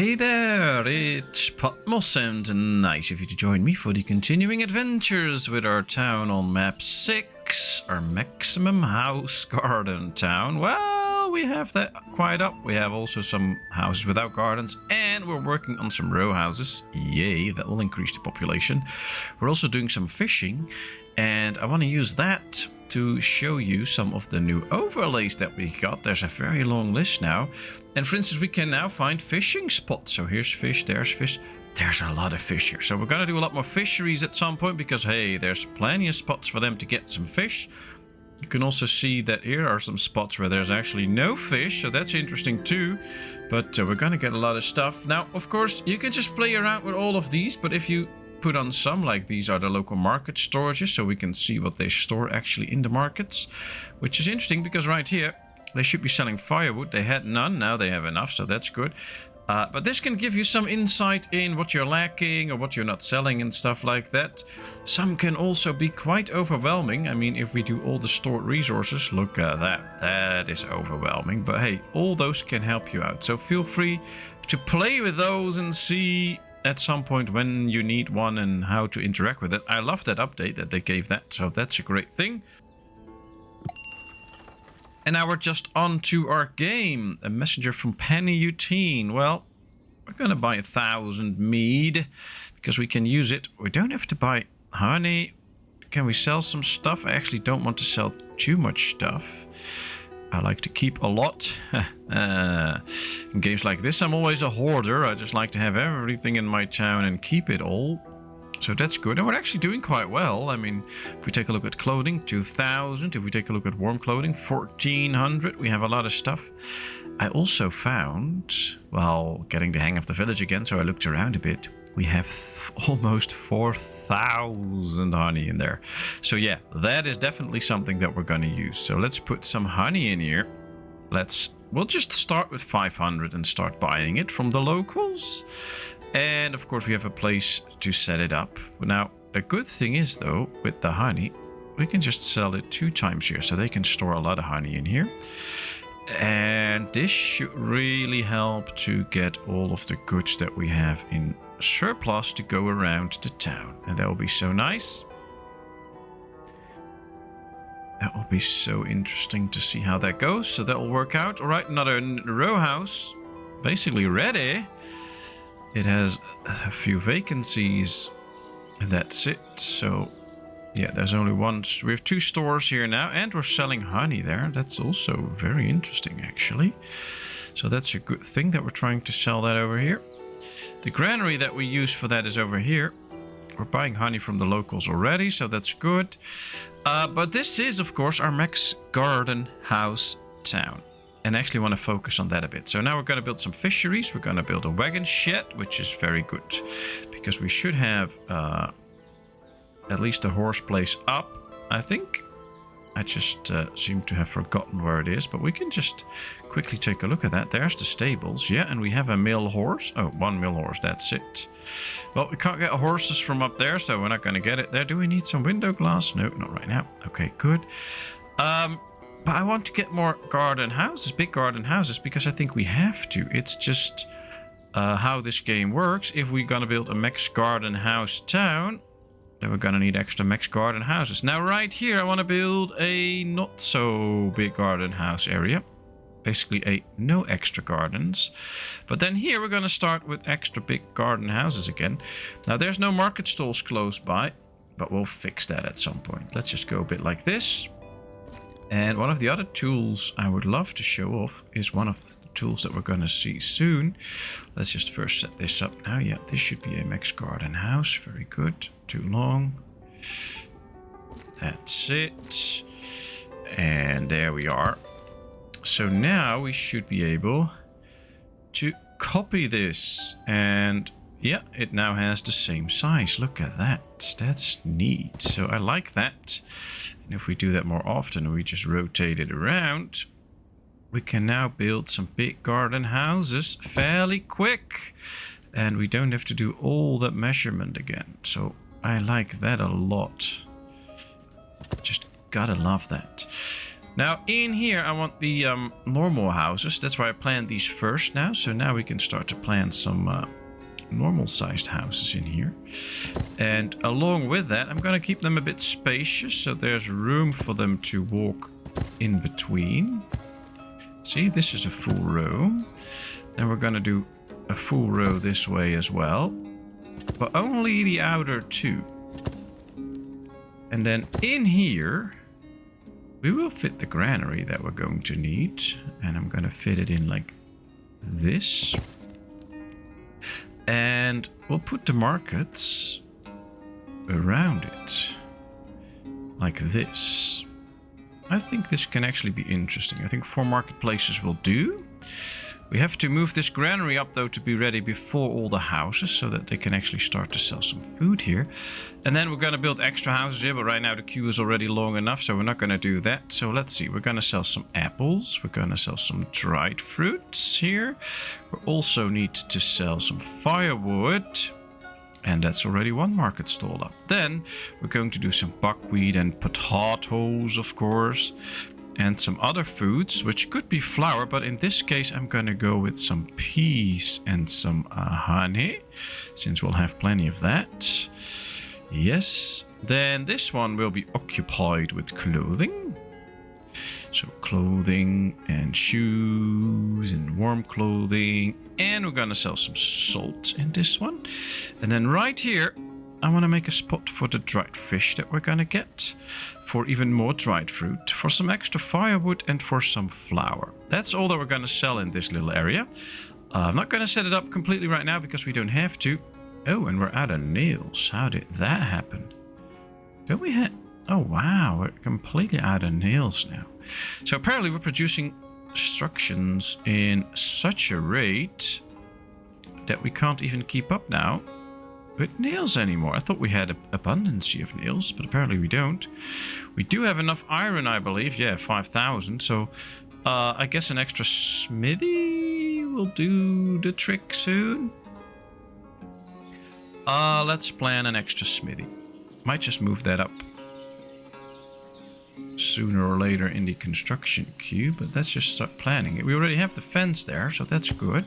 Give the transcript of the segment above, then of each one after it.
Hey there, it's Patmos and nice of you to join me for the continuing adventures with our town on map 6, our maximum house garden town. Well, we have that quite up. We have also some houses without gardens and we're working on some row houses. Yay, that will increase the population. We're also doing some fishing and I want to use that to show you some of the new overlays that we got. There's a very long list now. And for instance, we can now find fishing spots. So here's fish, there's fish. There's a lot of fish here. So we're going to do a lot more fisheries at some point because, hey, there's plenty of spots for them to get some fish. You can also see that here are some spots where there's actually no fish. So that's interesting too. But we're going to get a lot of stuff. Now, of course, you can just play around with all of these. But if you put on some, like these are the local market storages, so we can see what they store actually in the markets, which is interesting because right here, they should be selling firewood. They had none, now they have enough, so that's good. But this can give you some insight in what you're lacking or what you're not selling and stuff like that. Some can also be quite overwhelming. I mean, if we do all the stored resources, look at that. That is overwhelming. But hey, all those can help you out. So feel free to play with those and see at some point when you need one and how to interact with it. I love that update that they gave that, so that's a great thing. And now we're just on to our game. A messenger from Penny Eugene. Well, we're going to buy 1,000 mead because we can use it. We don't have to buy honey. Can we sell some stuff? I actually don't want to sell too much stuff. I like to keep a lot. In games like this, I'm always a hoarder. I just like to have everything in my town and keep it all. So that's good. And we're actually doing quite well. I mean, if we take a look at clothing, 2,000. If we take a look at warm clothing, 1,400. We have a lot of stuff. I also found, well, getting the hang of the village again, so I looked around a bit. We have almost 4,000 honey in there. So yeah, that is definitely something that we're going to use. So let's put some honey in here. We'll just start with 500 and start buying it from the locals. And of course we have a place to set it up. Now, a good thing is though, with the honey, we can just sell it 2 times here. So they can store a lot of honey in here. And this should really help to get all of the goods that we have in surplus to go around the town. And that will be so nice. That will be so interesting to see how that goes. So that will work out. All right, another row house. Basically ready. It has a few vacancies. And that's it. So yeah, there's only one. We have 2 stores here now. And we're selling honey there. That's also very interesting, actually. So that's a good thing that we're trying to sell that over here. The granary that we use for that is over here. We're buying honey from the locals already, so that's good. But this is, of course, our max garden house town. And I actually want to focus on that a bit. So now we're going to build some fisheries. We're going to build a wagon shed, which is very good. Because we should have at least a horse place up, I think. I just seem to have forgotten where it is, but we can just quickly take a look at that. There's the stables, yeah, and we have a male horse. Oh, 1 male horse, that's it. Well, we can't get horses from up there, so we're not going to get it there. Do we need some window glass? No, not right now. Okay, good. But I want to get more garden houses, big garden houses, because I think we have to. It's just how this game works. If we're going to build a max garden house town, then we're going to need extra max garden houses. Now, right here, I want to build a not so big garden house area. Basically, no extra gardens. But then here, we're going to start with extra big garden houses again. Now, there's no market stalls close by, but we'll fix that at some point. Let's just go a bit like this. And one of the other tools I would love to show off is one of the tools that we're going to see soon. Let's just first set this up now. Yeah, this should be a max garden house. Very good. Too long. That's it. And there we are. So now we should be able to copy this. And yeah, it now has the same size. Look at that. That's neat. So I like that. And if we do that more often, we just rotate it around, we can now build some big garden houses fairly quick. And we don't have to do all that measurement again. So I like that a lot. Just gotta love that. Now in here I want the normal houses. That's why I planned these first now. So now we can start to plan some normal sized houses in here. And along with that, I'm going to keep them a bit spacious so there's room for them to walk in between. See, this is a full row. Then we're going to do a full row this way as well, but only the outer two. And then in here we will fit the granary that we're going to need, and I'm going to fit it in like this. And we'll put the markets around it like this. I think this can actually be interesting. I think 4 marketplaces will do. We have to move this granary up though to be ready before all the houses so that they can actually start to sell some food here. And then we're going to build extra houses here, but right now the queue is already long enough, so we're not going to do that. So let's see, we're going to sell some apples. We're going to sell some dried fruits here. We also need to sell some firewood. And that's already 1 market stall up. Then we're going to do some buckwheat and potatoes, of course. And some other foods, which could be flour, but in this case I'm going to go with some peas and some honey, since we'll have plenty of that. Yes, then this one will be occupied with clothing. So clothing and shoes and warm clothing. And we're going to sell some salt in this one. And then right here, I want to make a spot for the dried fish that we're going to get. For even more dried fruit, for some extra firewood, and for some flour. That's all that we're going to sell in this little area. I'm not going to set it up completely right now because we don't have to. Oh, and we're out of nails. How did that happen? Don't we have... Oh, wow. We're completely out of nails now. So apparently we're producing instructions in such a rate that we can't even keep up now with nails anymore. I thought we had an abundance of nails, but apparently we don't. We do have enough iron, I believe. Yeah, 5,000. So I guess an extra smithy will do the trick soon. Let's plan an extra smithy. Might just move that up sooner or later in the construction queue, but let's just start planning it. We already have the fence there, so that's good.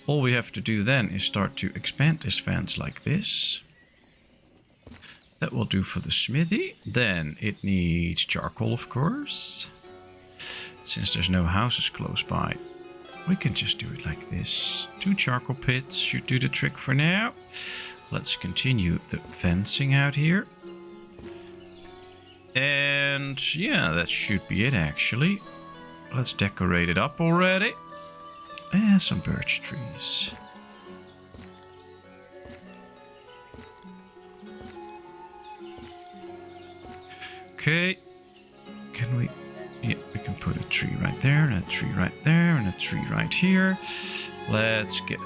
All we have to do then is start to expand this fence like this. That will do for the smithy. Then it needs charcoal, of course. Since there's no houses close by, we can just do it like this. 2 charcoal pits should do the trick for now. Let's continue the fencing out here. And yeah, that should be it actually. Let's decorate it up already. And some birch trees. Okay. Can we... Yeah, we can put a tree right there, and a tree right there, and a tree right here. Let's get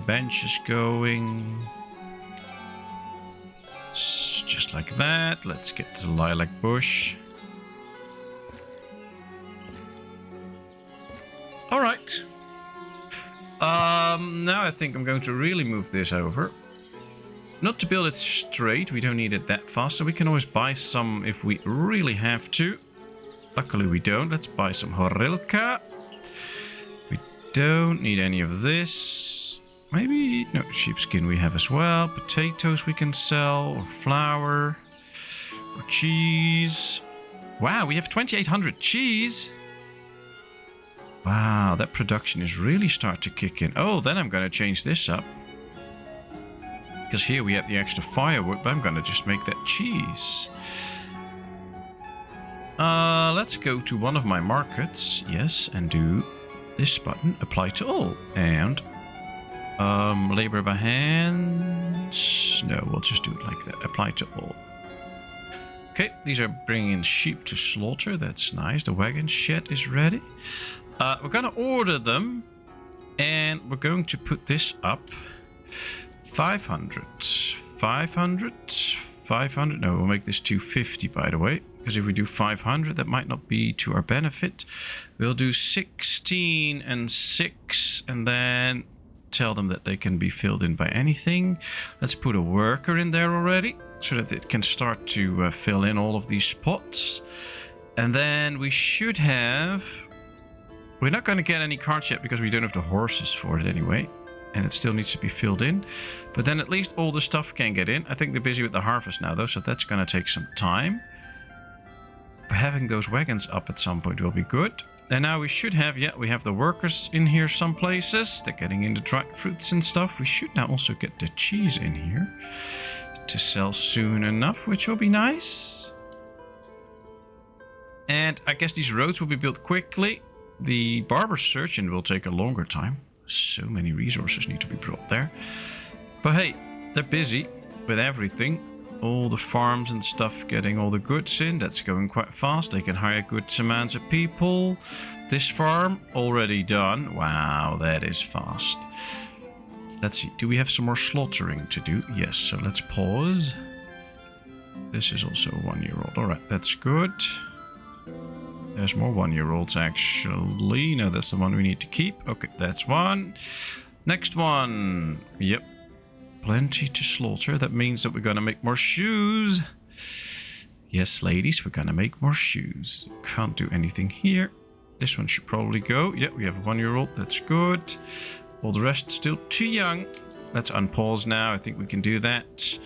benches going. Just like that. Let's get the lilac bush. Alright. Now I think I'm going to really move this over. Not to build it straight, we don't need it that fast, so we can always buy some if we really have to. Luckily we don't. Let's buy some horilka. We don't need any of this. Maybe, no, sheepskin we have as well. Potatoes we can sell, or flour, or cheese. Wow, we have 2,800 cheese. Wow, that production is really starting to kick in. Oh, then I'm going to change this up. Because here we have the extra firewood, but I'm going to just make that cheese. Let's go to one of my markets. Yes, and do this button. Apply to all. And labor by hand. No, we'll just do it like that. Apply to all. Okay, these are bringing in sheep to slaughter. That's nice. The wagon shed is ready. We're going to order them. And we're going to put this up. 500. 500. 500. No, we'll make this 250, by the way. Because if we do 500, that might not be to our benefit. We'll do 16 and 6. And then tell them that they can be filled in by anything. Let's put a worker in there already, so that it can start to fill in all of these spots. And then we should have... We're not going to get any carts yet because we don't have the horses for it anyway. And it still needs to be filled in. But then at least all the stuff can get in. I think they're busy with the harvest now though, so that's going to take some time. But having those wagons up at some point will be good. And now we should have, yeah, we have the workers in here some places. They're getting in the dried fruits and stuff. We should now also get the cheese in here to sell soon enough, which will be nice. And I guess these roads will be built quickly. The barber surgeon will take a longer time. So many resources need to be brought there. But hey, they're busy with everything. All the farms and stuff getting all the goods in. That's going quite fast. They can hire good amounts of people. This farm already done. Wow, that is fast. Let's see. Do we have some more slaughtering to do? Yes, so let's pause. This is also a 1-year-old. Alright, that's good. There's more 1-year-olds actually. No, that's the one we need to keep. Okay, that's one. Next one. Yep. Plenty to slaughter. That means that we're going to make more shoes. Yes, ladies, we're going to make more shoes. Can't do anything here. This one should probably go. Yep, we have a 1-year-old. That's good. All the rest still too young. Let's unpause now. I think we can do that.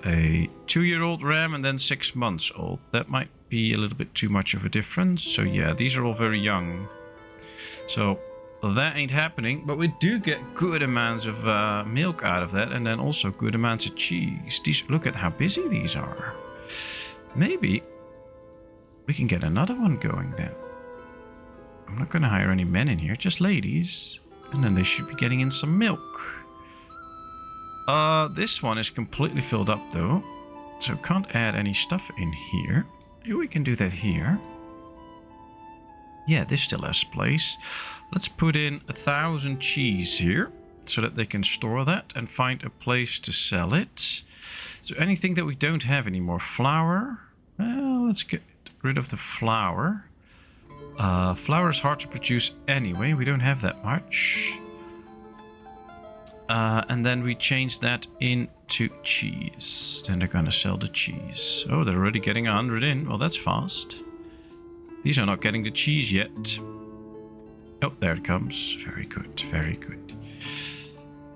A 2-year-old ram and then 6 months old. That might be a little bit too much of a difference. So yeah, these are all very young. So that ain't happening. But we do get good amounts of milk out of that. And then also good amounts of cheese. Look at how busy these are. Maybe we can get another one going then. I'm not going to hire any men in here. Just ladies. And then they should be getting in some milk. This one is completely filled up though. So can't add any stuff in here. Maybe we can do that here. Yeah, this still has place. Let's put in 1,000 cheese here. So that they can store that and find a place to sell it. So anything that we don't have anymore. Flour. Well, let's get rid of the flour. Flour is hard to produce anyway. We don't have that much. And then we change that into cheese. Then they're going to sell the cheese. Oh, they're already getting 100 in. Well, that's fast. These are not getting the cheese yet. Oh, there it comes. Very good, very good.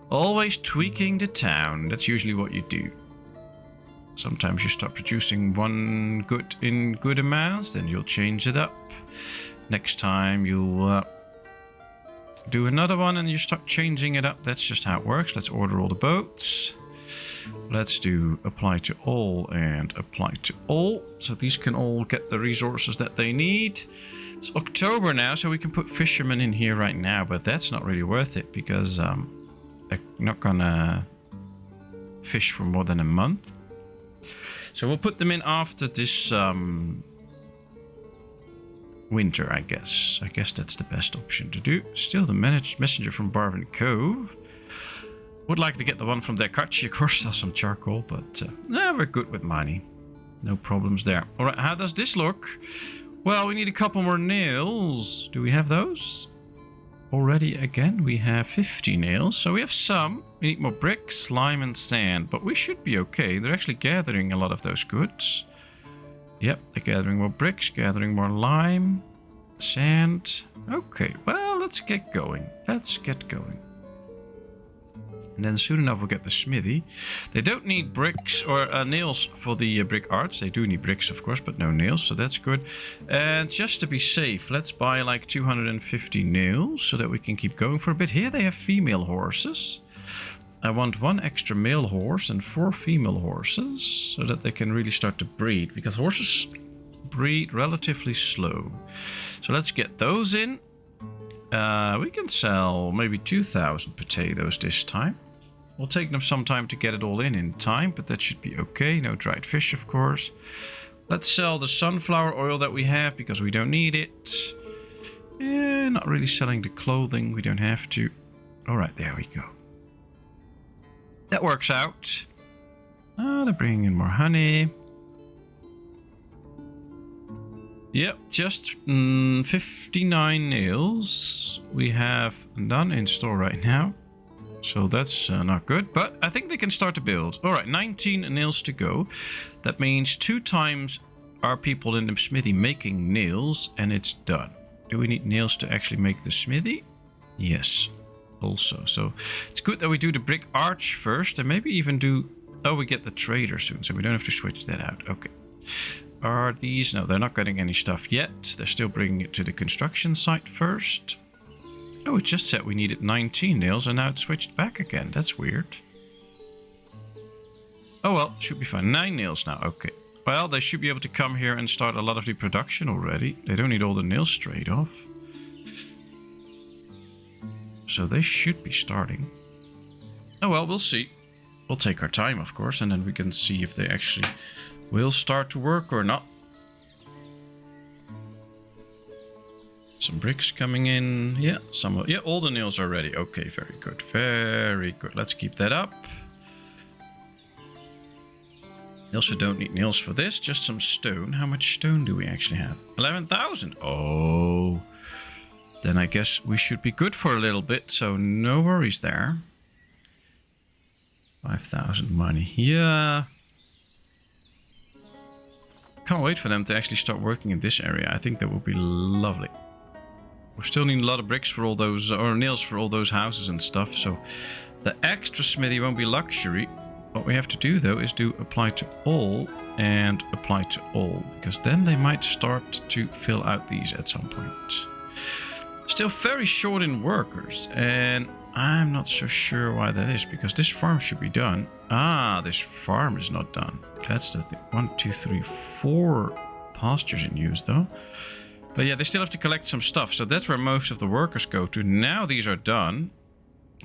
Always tweaking the town. That's usually what you do. Sometimes you start producing one good in good amounts. Then you'll change it up. Next time you'll... do another one and you start changing it up. That's just how it works. Let's order all the boats. Let's do apply to all and apply to all. So these can all get the resources that they need. It's October now, so we can put fishermen in here right now. But that's not really worth it because they're not gonna fish for more than a month. So we'll put them in after this... winter, I guess. I guess that's the best option to do. Still the messenger from Barvin Cove. Would like to get the one from Dekachi, of course. That's some charcoal, but we're good with money. No problems there. Alright, how does this look? Well, we need a couple more nails. Do we have those? Already again, we have 50 nails. So we have some. We need more bricks, lime, and sand. But we should be okay. They're actually gathering a lot of those goods. Yep, they're gathering more bricks, gathering more lime, sand. Okay, well, let's get going. Let's get going. And then soon enough we'll get the smithy. They don't need bricks or nails for the brick arts. They do need bricks, of course, but no nails, so that's good. And just to be safe, let's buy like 250 nails so that we can keep going for a bit. Here they have female horses. I want 1 extra male horse and 4 female horses so that they can really start to breed, because horses breed relatively slow. So let's get those in. We can sell maybe 2,000 potatoes this time. We'll take them some time to get it all in time, but that should be okay. No dried fish, of course. Let's sell the sunflower oil that we have because we don't need it. Yeah, not really selling the clothing. We don't have to. All right, there we go. That works out. They're bringing in more honey. Yep, just 59 nails we have done in store right now. So that's not good, but I think they can start to build. All right, 19 nails to go. That means 2 times our people in the smithy making nails, and it's done. Do we need nails to actually make the smithy? Yes, also. So it's good that we do the brick arch first, and maybe even do... Oh, we get the trader soon, so we don't have to switch that out. Okay. Are these... No, they're not getting any stuff yet. They're still bringing it to the construction site first. Oh, it just said we needed 19 nails, and now it switched back again. That's weird. Oh well, should be fine. 9 nails now. Okay. Well, they should be able to come here and start a lot of the production already. They don't need all the nails straight off. So they should be starting. Oh well, we'll see. We'll take our time, of course, and then we can see if they actually will start to work or not. Some bricks coming in. Yeah, some. Yeah, all the nails are ready. Okay, very good. Very good. Let's keep that up. We also don't need nails for this, just some stone. How much stone do we actually have? 11,000. Oh. Then I guess we should be good for a little bit, so no worries there. 5,000 money. Yeah. Can't wait for them to actually start working in this area. I think that would be lovely. We still need a lot of bricks for all those, or nails for all those houses and stuff, so the extra smithy won't be luxury. What we have to do though is do apply to all and apply to all, because then they might start to fill out these at some point. Still very short in workers, and I'm not so sure why that is, because this farm should be done. Ah, this farm is not done. That's the thing. 1, 2, 3, 4 pastures in use though. But yeah, they still have to collect some stuff, so that's where most of the workers go to. Now these are done,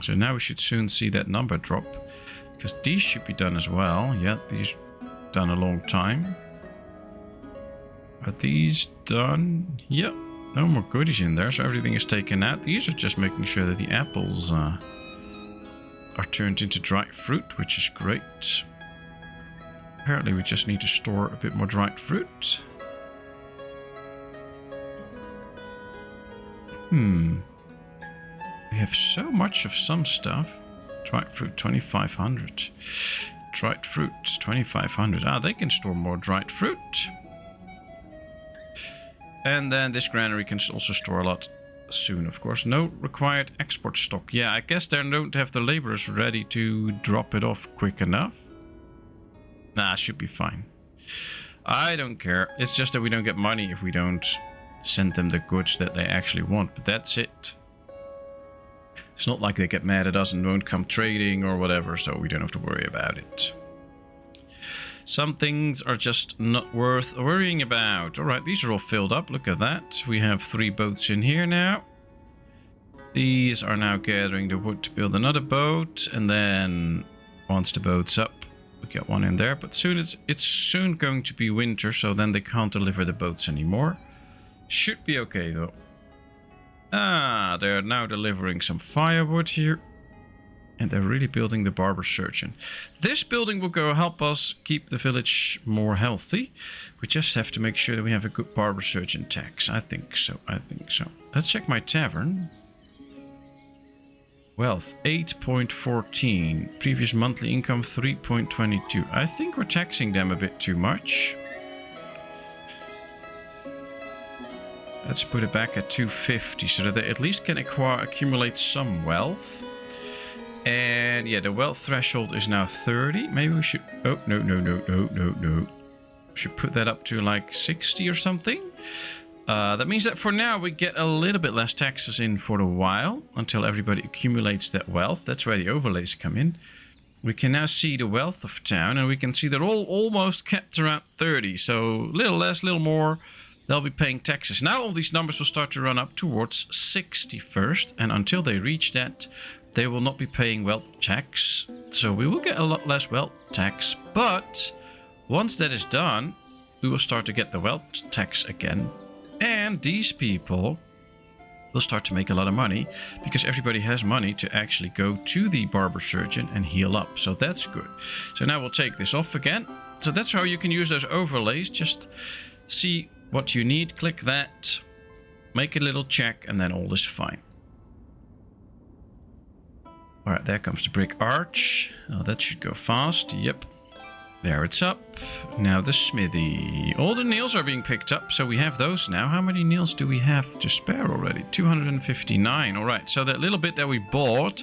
so now we should soon see that number drop. Because these should be done as well. Yeah, these done a long time. Are these done? Yep. No more goodies in there, so everything is taken out. These are just making sure that the apples are turned into dried fruit, which is great. Apparently we just need to store a bit more dried fruit. We have so much of some stuff. Dried fruit, 2,500. Dried fruit, 2,500. Ah, they can store more dried fruit. And then this granary can also store a lot soon, of course. No required export stock. Yeah, I guess they don't have the laborers ready to drop it off quick enough. Nah, should be fine. I don't care. It's just that we don't get money if we don't send them the goods that they actually want. But that's it. It's not like they get mad at us and won't come trading or whatever, so we don't have to worry about it. Some things are just not worth worrying about. Alright, these are all filled up. Look at that. We have 3 boats in here now. These are now gathering the wood to build another boat. And then once the boat's up, we get one in there. But soon it's soon going to be winter, so then they can't deliver the boats anymore. Should be okay though. Ah, they're now delivering some firewood here. And they're really building the barber surgeon. This building will go help us keep the village more healthy. We just have to make sure that we have a good barber surgeon tax. I think so. I think so. Let's check my tavern. Wealth 8.14. Previous monthly income 3.22. I think we're taxing them a bit too much. Let's put it back at 250 so that they at least can accumulate some wealth. And yeah, the wealth threshold is now 30. Maybe we should... Oh, no. Should put that up to like 60 or something. That means that for now we get a little bit less taxes in for a while until everybody accumulates that wealth. That's where the overlays come in. We can now see the wealth of town, and we can see they're all almost kept around 30. So a little less, a little more. They'll be paying taxes. Now all these numbers will start to run up towards 60 first. And until they reach that, they will not be paying wealth tax. So we will get a lot less wealth tax. But once that is done, we will start to get the wealth tax again. And these people will start to make a lot of money, because everybody has money to actually go to the barber surgeon and heal up. So that's good. So now we'll take this off again. So that's how you can use those overlays. Just see what you need, click that, make a little check, and then all is fine. Alright, there comes the brick arch. Oh, that should go fast. Yep. There, it's up. Now the smithy. All the nails are being picked up, so we have those now. How many nails do we have to spare already? 259. All right, so that little bit that we bought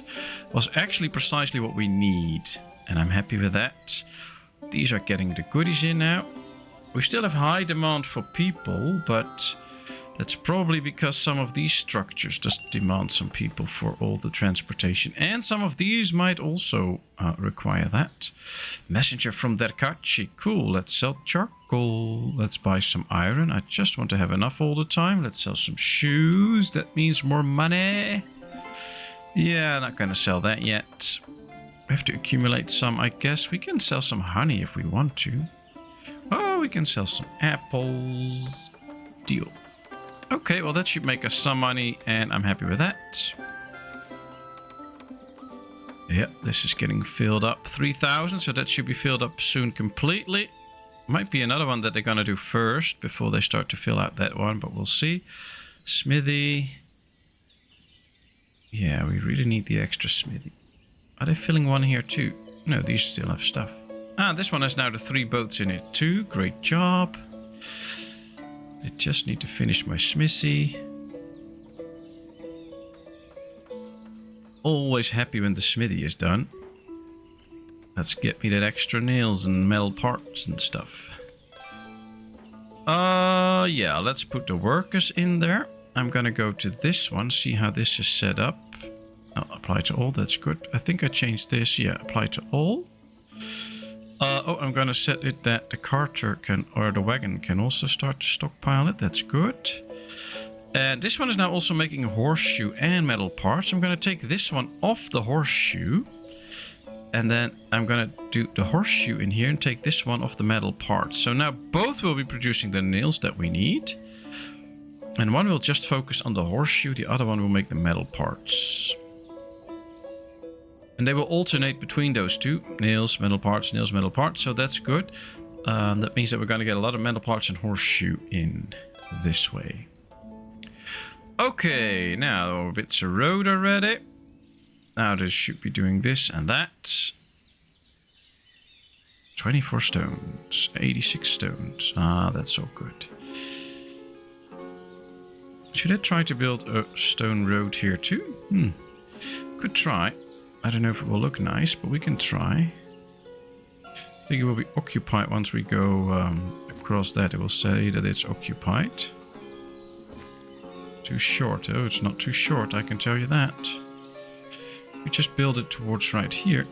was actually precisely what we need. And I'm happy with that. These are getting the goodies in now. We still have high demand for people, but that's probably because some of these structures just demand some people for all the transportation. And some of these might also require that. Messenger from Derkachi. Cool, let's sell charcoal. Let's buy some iron. I just want to have enough all the time. Let's sell some shoes. That means more money. Yeah, not going to sell that yet. We have to accumulate some, I guess. We can sell some honey if we want to. Oh, we can sell some apples. Deal. Okay, well that should make us some money, and I'm happy with that. Yep, this is getting filled up. 3,000, so that should be filled up soon completely. Might be another one that they're going to do first before they start to fill out that one, but we'll see. Smithy. Yeah, we really need the extra smithy. Are they filling one here too? No, these still have stuff. Ah, this one has now the 3 boats in it too. Great job. I just need to finish my smithy. Always happy when the smithy is done. Let's get me that extra nails and metal parts and stuff. Yeah, let's put the workers in there. I'm gonna go to this one, see how this is set up. Oh, apply to all, that's good. I think I changed this. Yeah, apply to all. Oh, I'm going to set it that the carter can, or the wagon can also start to stockpile it. That's good. And this one is now also making a horseshoe and metal parts. I'm going to take this one off the horseshoe. And then I'm going to do the horseshoe in here and take this one off the metal parts. So now both will be producing the nails that we need. And one will just focus on the horseshoe. The other one will make the metal parts. And they will alternate between those two. Nails, metal parts, nails, metal parts. So that's good. That means that we're going to get a lot of metal parts and horseshoe in this way. Okay, now bits of road are ready. Now this should be doing this and that. 24 stones, 86 stones. Ah, that's all good. Should I try to build a stone road here too? Could try. I don't know if it will look nice, but we can try. I think it will be occupied once we go across that. It will say that it's occupied. Too short. Oh, it's not too short, I can tell you that. We just build it towards right here.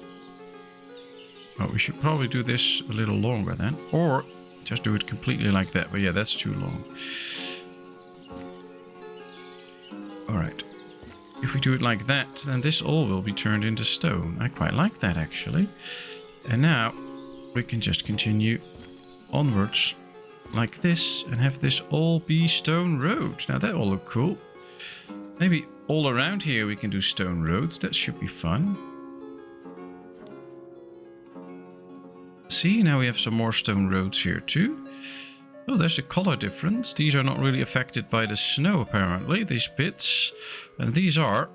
Oh, we should probably do this a little longer then. Or just do it completely like that. But yeah, that's too long. Alright. If we do it like that, then this all will be turned into stone. I quite like that, actually. And now we can just continue onwards like this and have this all be stone roads. Now that will look cool. Maybe all around here we can do stone roads. That should be fun. See, now we have some more stone roads here too. Oh, there's a color difference. These are not really affected by the snow, apparently, these bits. And these are.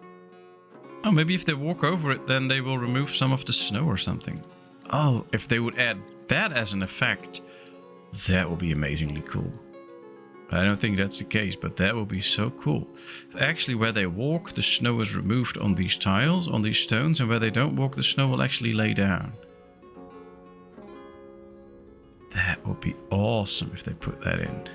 Oh, maybe if they walk over it, then they will remove some of the snow or something. Oh, if they would add that as an effect, that would be amazingly cool. I don't think that's the case, but that would be so cool. Actually, where they walk, the snow is removed on these tiles, on these stones, and where they don't walk, the snow will actually lay down. That would be awesome if they put that in.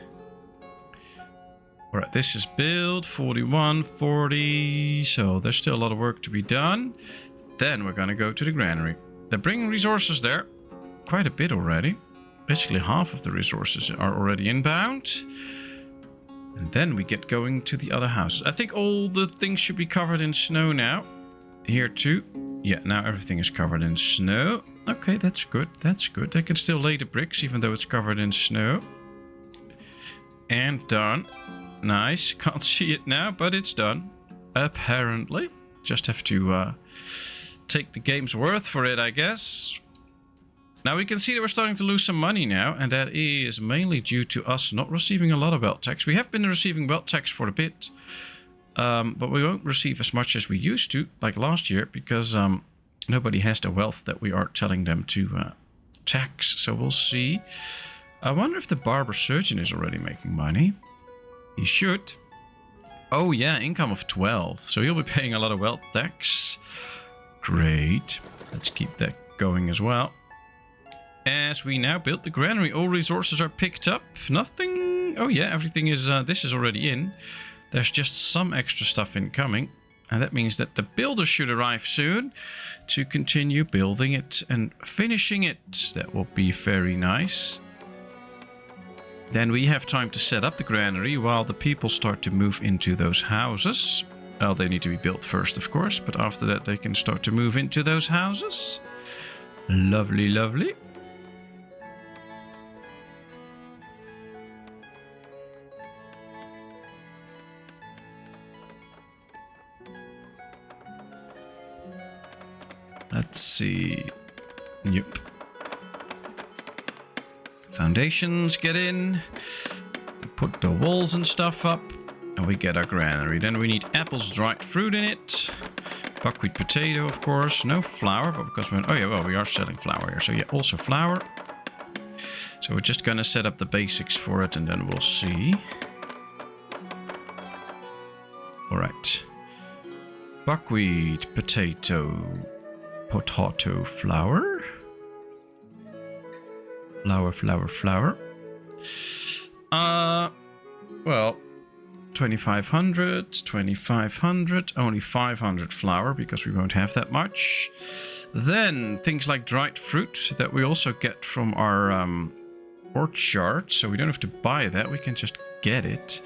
Alright, this is build 41, 40. So there's still a lot of work to be done. Then we're going to go to the granary. They're bringing resources there. Quite a bit already. Basically half of the resources are already inbound. And then we get going to the other houses. I think all the things should be covered in snow now. Here too. Yeah, now everything is covered in snow. Okay, that's good. That's good. They can still lay the bricks even though it's covered in snow. And done. Nice. Can't see it now, but it's done. Apparently. Just have to take the game's worth for it, I guess. Now we can see that we're starting to lose some money now. And that is mainly due to us not receiving a lot of wealth tax. We have been receiving wealth tax for a bit. But we won't receive as much as we used to, like last year, because nobody has the wealth that we are telling them to tax, so we'll see. I wonder if the barber surgeon is already making money. He should. Oh yeah, income of 12. So he'll be paying a lot of wealth tax. Great. Let's keep that going as well. As we now build the granary, all resources are picked up. Nothing... Oh yeah, everything is... this is already in. There's just some extra stuff incoming. And that means that the builder should arrive soon to continue building it and finishing it. That will be very nice. Then we have time to set up the granary while the people start to move into those houses. Well, they need to be built first, of course, but after that they can start to move into those houses. Lovely, lovely. Let's see. Yep. Foundations get in. Put the walls and stuff up. And we get our granary. Then we need apples, dried fruit in it. Buckwheat potato, of course. No flour, but because we're... Oh yeah, well, we are selling flour here. So yeah, also flour. So we're just gonna set up the basics for it and then we'll see. Alright. Buckwheat, potato, flour. Flour. Well, 2,500, only 500 flour because we won't have that much. Then things like dried fruit that we also get from our orchard, so we don't have to buy that, we can just get it.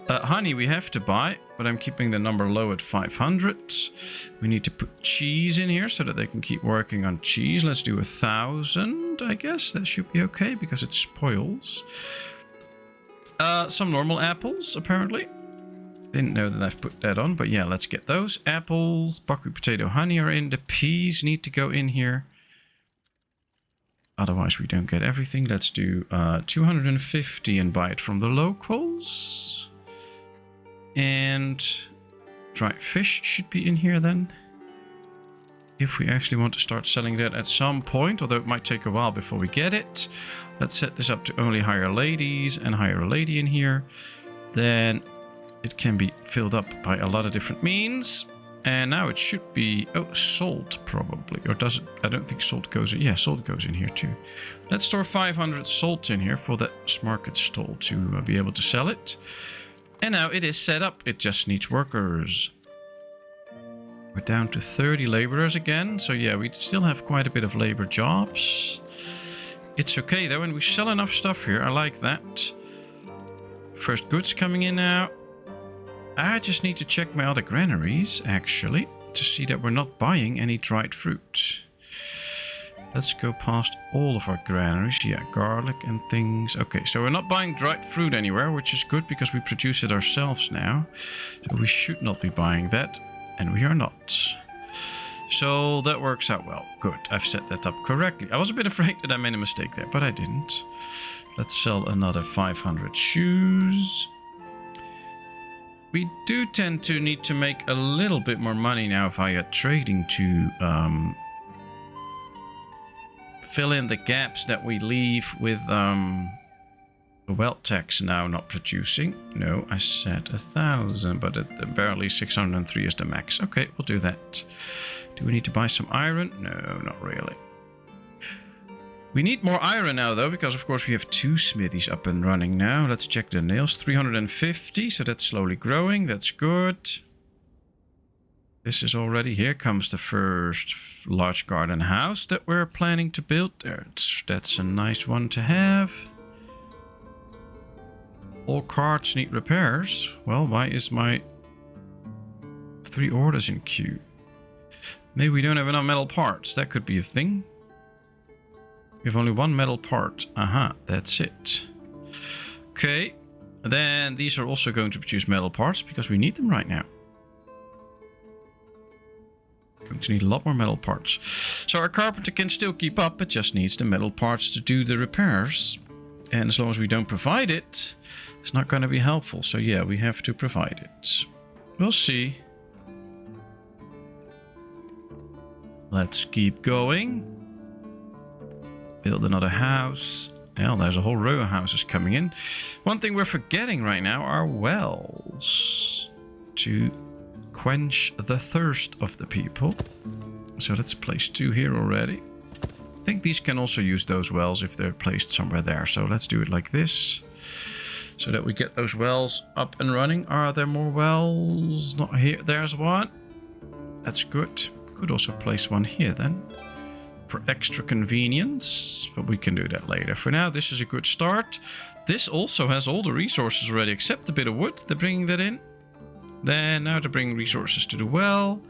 Honey we have to buy, but I'm keeping the number low at 500. We need to put cheese in here so that they can keep working on cheese. Let's do 1,000, I guess. That should be okay because it spoils. Some normal apples, apparently. Didn't know that I've put that on, but yeah, let's get those. Apples, buckwheat, potato, honey are in. The peas need to go in here. Otherwise, we don't get everything. Let's do 250 and buy it from the locals. And dried fish should be in here then. If we actually want to start selling that at some point, although it might take a while before we get it. Let's set this up to only hire ladies and hire a lady in here. Then it can be filled up by a lot of different means. And now it should be... Oh, salt probably. Or does it? I don't think salt goes in. Yeah, salt goes in here too. Let's store 500 salt in here for that market stall to be able to sell it. And now it is set up. It just needs workers. We're down to 30 laborers again. So yeah, we still have quite a bit of labor jobs. It's okay though, and we sell enough stuff here. I like that. First goods coming in now. I just need to check my other granaries, actually, to see that we're not buying any dried fruit. Let's go past all of our granaries. Yeah, garlic and things. Okay, so we're not buying dried fruit anywhere, which is good because we produce it ourselves now. So we should not be buying that, and we are not. So that works out well. Good, I've set that up correctly. I was a bit afraid that I made a mistake there, but I didn't. Let's sell another 500 shoes. We do tend to need to make a little bit more money now via trading to fill in the gaps that we leave with the wealth tax now not producing. No, I said 1,000, but barely 603 is the max. Okay, we'll do that. Do we need to buy some iron? No, not really. We need more iron now, though, because, of course, we have 2 smithies up and running now. Let's check the nails. 350, so that's slowly growing. That's good. This is already... Here comes the first large garden house that we're planning to build. That's a nice one to have. All carts need repairs. Well, why is my 3 orders in queue? Maybe we don't have enough metal parts. That could be a thing. We have only 1 metal part. Aha, that's it. Okay, then these are also going to produce metal parts because we need them right now. Going to need a lot more metal parts. So our carpenter can still keep up, it just needs the metal parts to do the repairs. And as long as we don't provide it, it's not going to be helpful. So yeah, we have to provide it. We'll see. Let's keep going. Build another house. Well, there's a whole row of houses coming in. One thing we're forgetting right now are wells to quench the thirst of the people. So let's place 2 here already. I think these can also use those wells if they're placed somewhere there. So let's do it like this, so that we get those wells up and running. Are there more wells? Not here. There's one. That's good. Could also place one here then, for extra convenience, but we can do that later. For now, this is a good start. This also has all the resources already, except a bit of wood. They're bringing that in. Then now to bring resources to the well.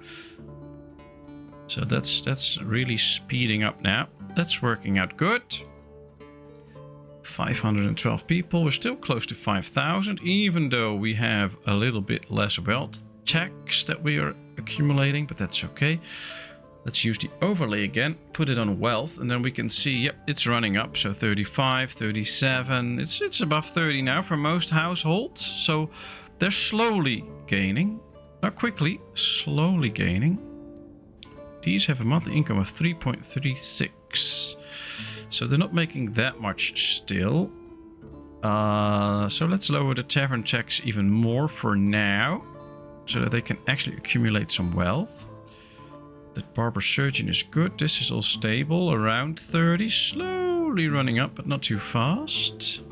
So that's really speeding up now. That's working out good. 512 people. We're still close to 5,000, even though we have a little bit less wealth checks that we are accumulating, but that's okay. Let's use the overlay again, put it on wealth, and then we can see, yep, it's running up. So 35, 37, it's above 30 now for most households. So they're slowly gaining, not quickly, slowly gaining. These have a monthly income of 3.36. So they're not making that much still. So let's lower the tavern checks even more for now, so that they can actually accumulate some wealth. That barber surgeon is good. This is all stable, around 30, slowly running up, but not too fast.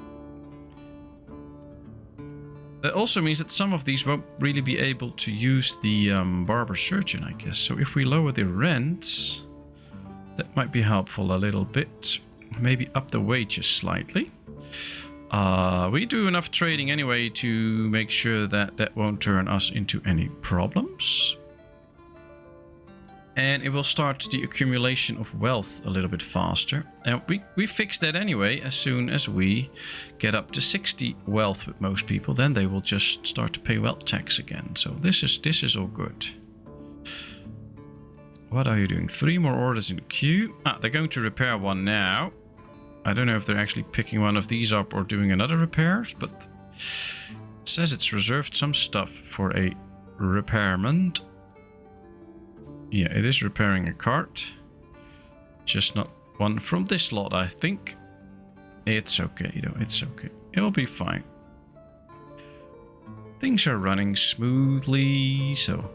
That also means that some of these won't really be able to use the barber surgeon, I guess. So if we lower the rent, that might be helpful a little bit. Maybe up the wages slightly. We do enough trading anyway to make sure that that won't turn us into any problems. And it will start the accumulation of wealth a little bit faster. And we fix that anyway. As soon as we get up to 60 wealth with most people, then they will just start to pay wealth tax again. So this is all good. What are you doing? 3 more orders in the queue. They're going to repair one now. I don't know if they're actually picking one of these up or doing another repairs, but it says it's reserved some stuff for a repairman. Yeah, it is repairing a cart. Just not one from this lot, I think. It's okay, though. It's okay. It'll be fine. Things are running smoothly, so...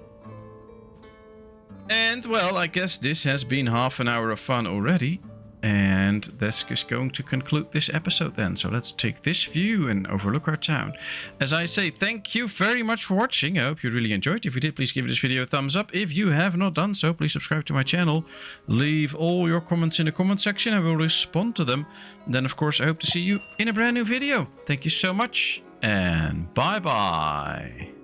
And, well, I guess this has been half an hour of fun already. And that's just going to conclude this episode then. So let's take this view and overlook our town. As I say, thank you very much for watching. I hope you really enjoyed. If you did, please give this video a thumbs up. If you have not done so, please subscribe to my channel. Leave all your comments in the comment section. I will respond to them. And then, of course, I hope to see you in a brand new video. Thank you so much, and bye-bye.